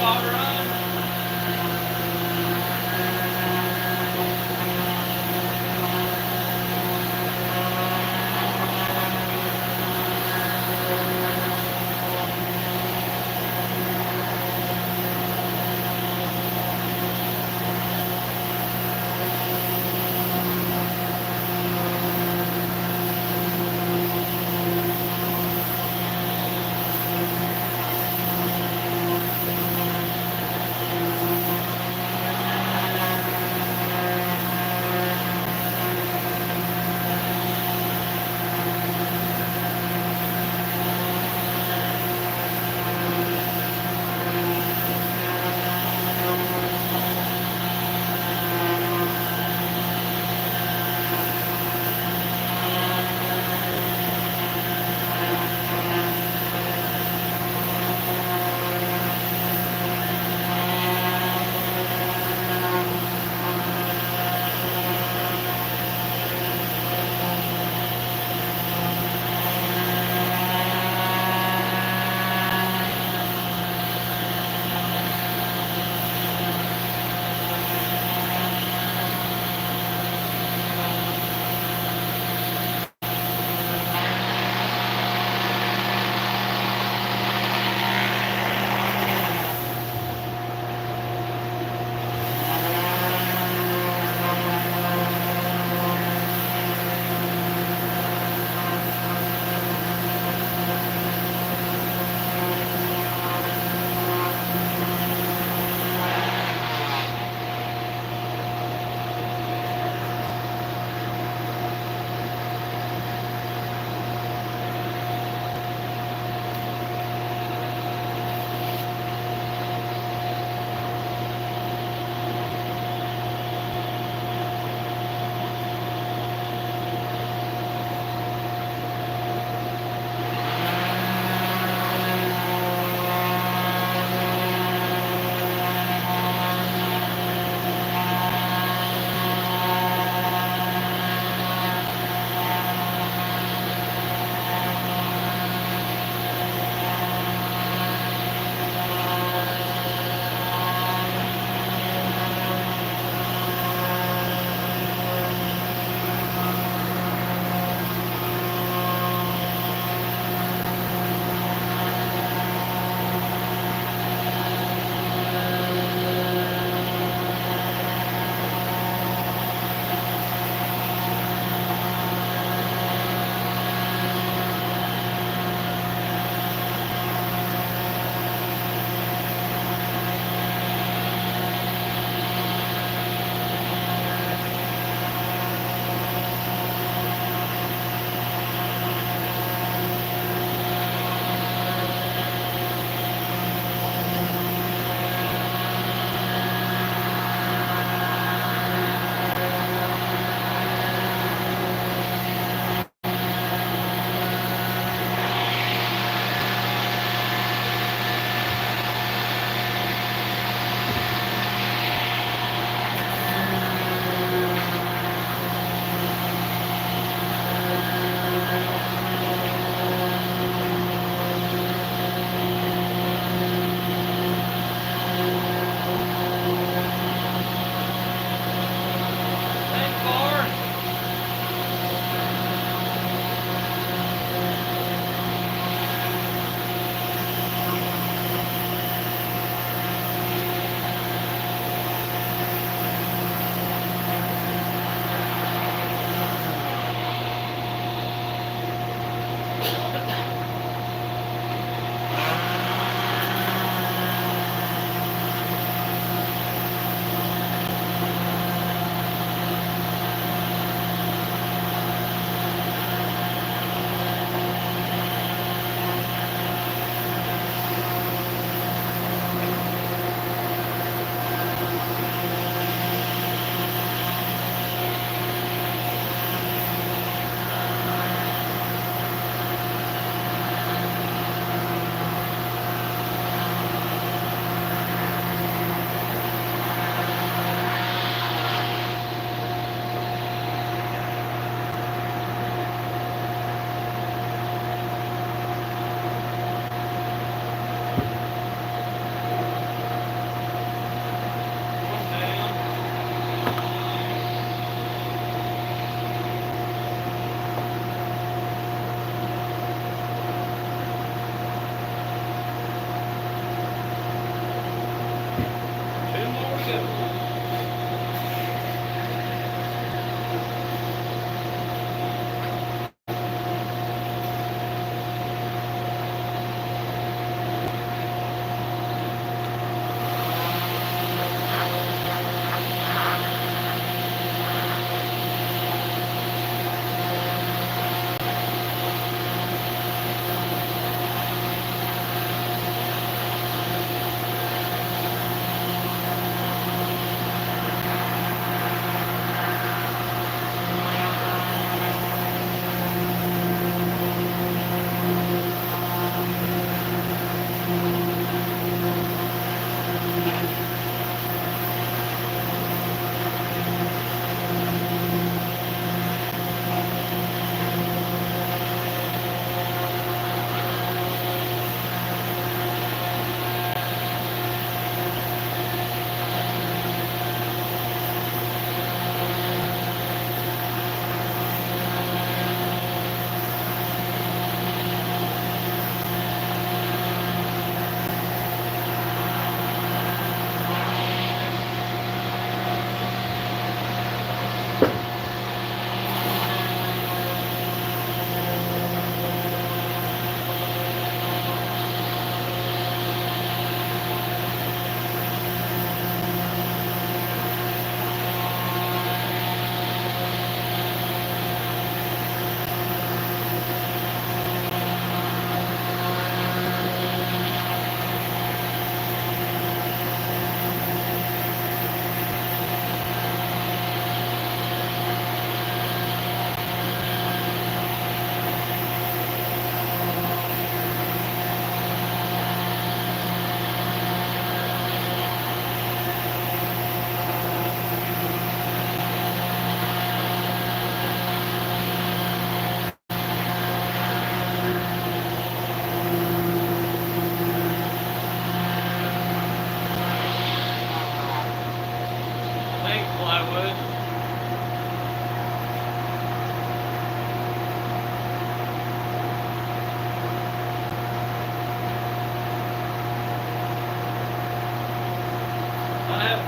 All right.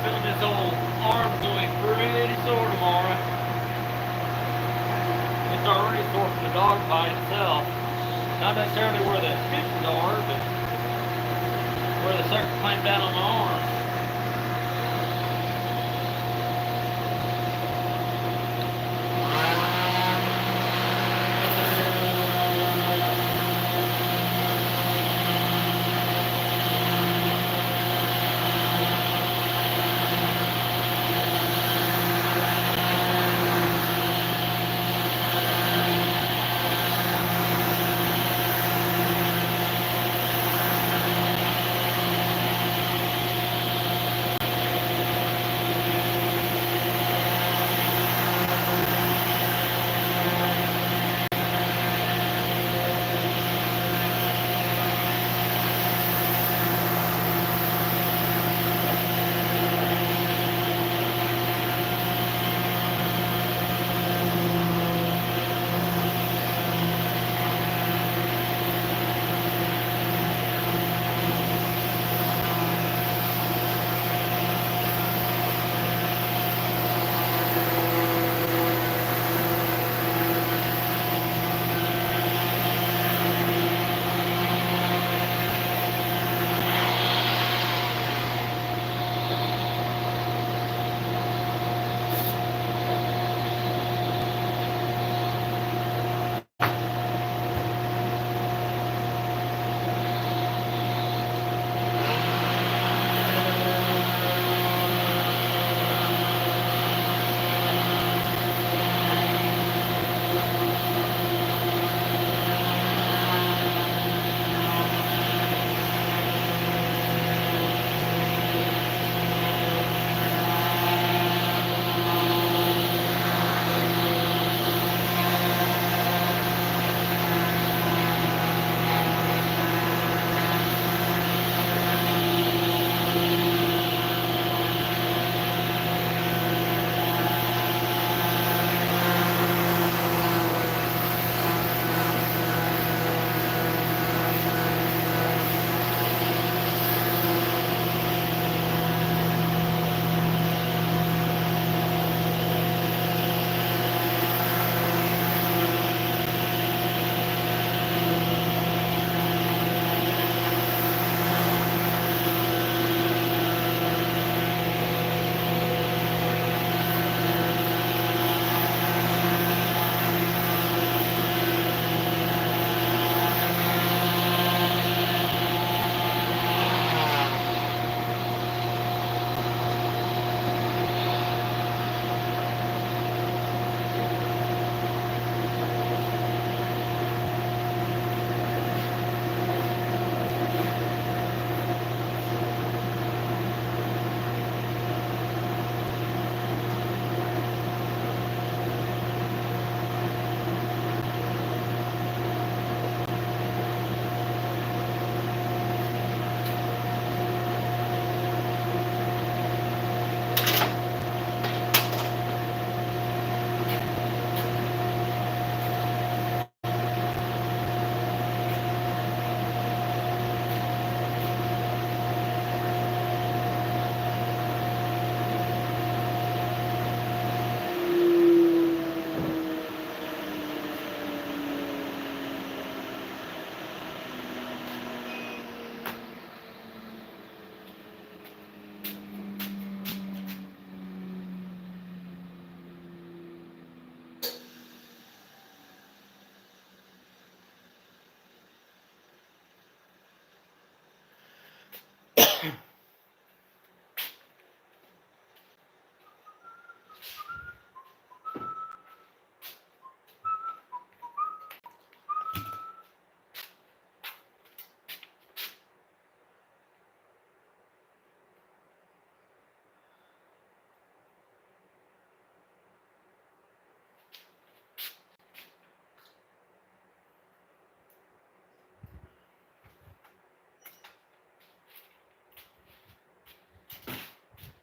feeling this old arm's gonna be pretty sore tomorrow. It's already sore from the dog bite itself. Not necessarily where the stitches are, but where the sucker clamped down on my arm.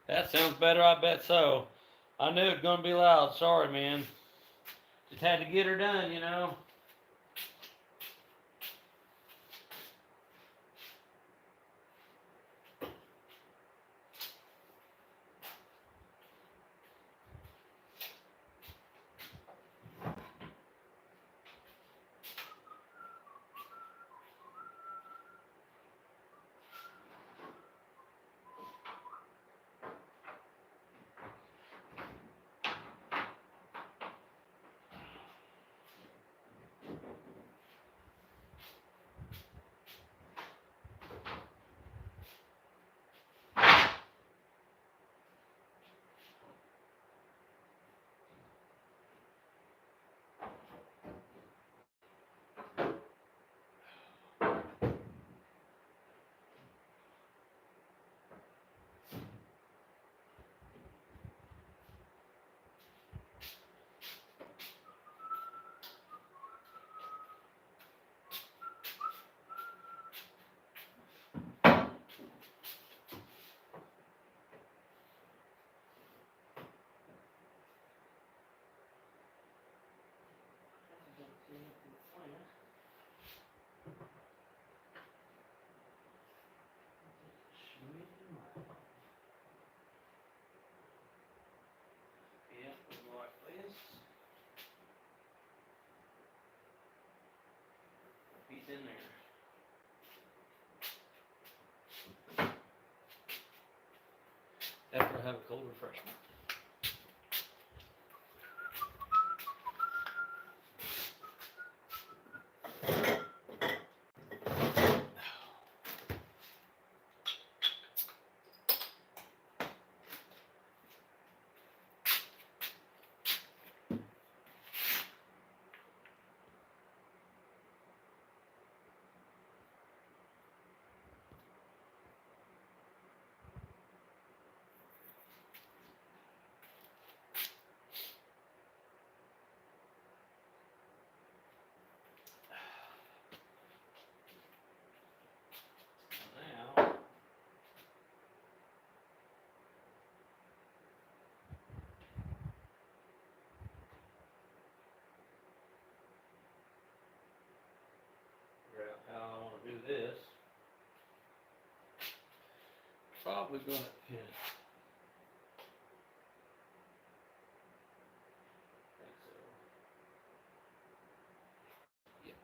That sounds better, I bet so. I knew it was gonna be loud. Sorry, man. Just had to get her done, you know. in there. After I have a cold refreshment. Now, figure out how I want to do this. Probably going to pin. I think so. Yep.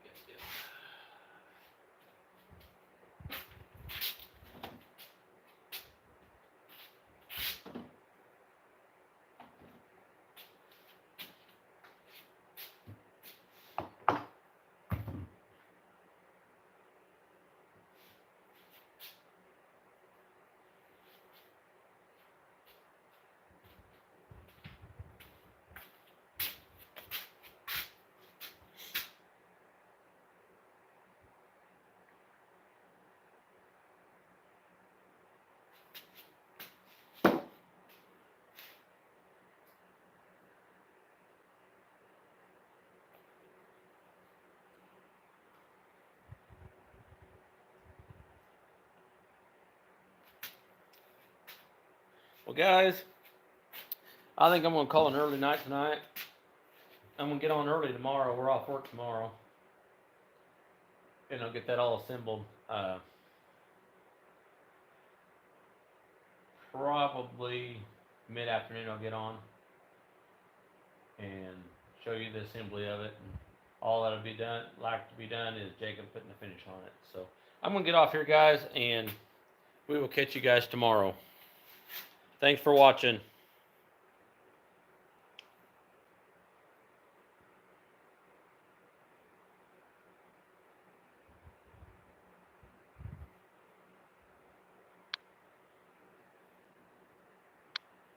Well, guys, I think I'm going to call an early night tonight. I'm going to get on early tomorrow. We're off work tomorrow. And I'll get that all assembled. Probably mid-afternoon I'll get on and show you the assembly of it. And all that'll be done, is Jacob putting the finish on it. So I'm going to get off here, guys, and we will catch you guys tomorrow. Thanks for watching.